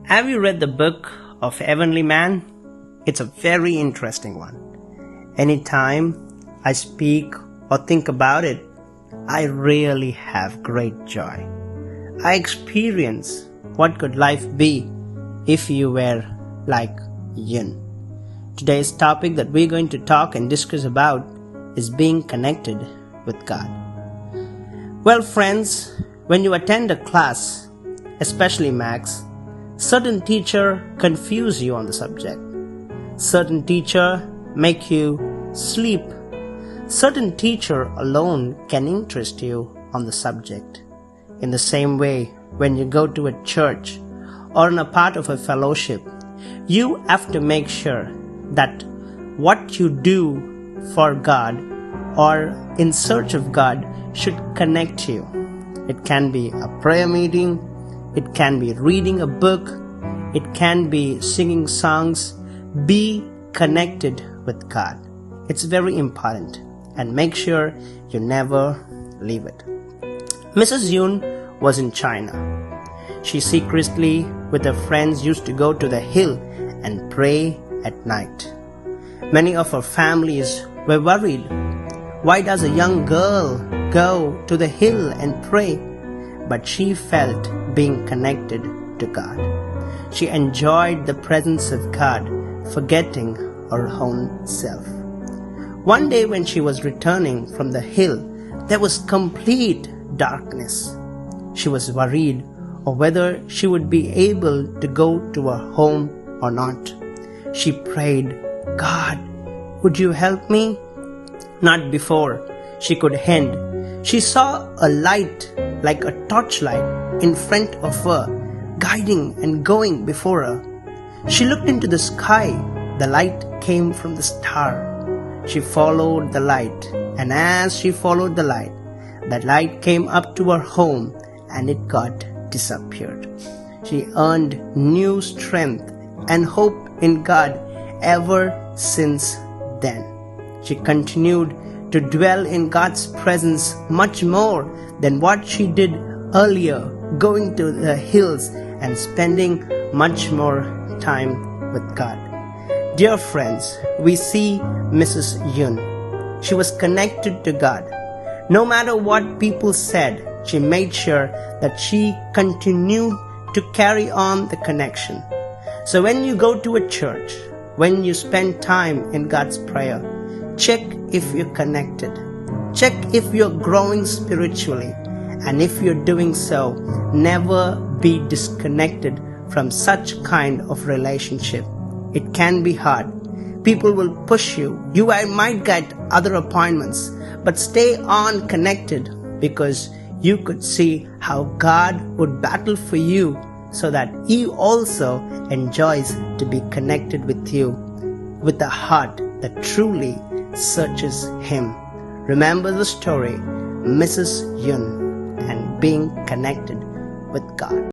Have you read the book of Heavenly Man? It's a very interesting one. Anytime I speak or think about it, I really have great joy. I experience what could life be if you were like Yun. Today's topic that we're going to talk and discuss about is being connected with God. Well, friends, when you attend a class, especially Max, certain teacher confuse you on the subject. Certain teacher make you sleep. Certain teacher alone can interest you on the subject. In the same way, when you go to a church or in a part of a fellowship, you have to make sure that what you do for God or in search of God should connect you. It can be a prayer meeting, it can be reading a book, it can be singing songs. Be connected with God. It's very important, and make sure you never leave it. Mrs. Yun was in China. She secretly with her friends used to go to the hill and pray at night. Many of her families were worried. Why does a young girl go to the hill and pray? But she felt being connected to God. She enjoyed the presence of God, forgetting her own self. One day when she was returning from the hill, there was complete darkness. She was worried of whether she would be able to go to her home or not. She prayed, "God, would you help me?" Not before she could end, she saw a light like a torchlight in front of her, guiding and going before her. She looked into the sky. The light came from the star. She followed the light, and as she followed the light, that light came up to her home and it got disappeared. She earned new strength and hope in God ever since then. She continued to dwell in God's presence much more than what she did earlier, going to the hills and spending much more time with God. Dear friends, we see Mrs. Yun. She was connected to God. No matter what people said, she made sure that she continued to carry on the connection. So when you go to a church, when you spend time in God's prayer, check if you're connected. Check if you're growing spiritually. And if you're doing so, never be disconnected from such kind of relationship. It can be hard. People will push you. You might get other appointments, but stay on connected, because you could see how God would battle for you so that He also enjoys to be connected with you with a heart that truly searches Him. Remember the story, Mrs. Yun, and being connected with God.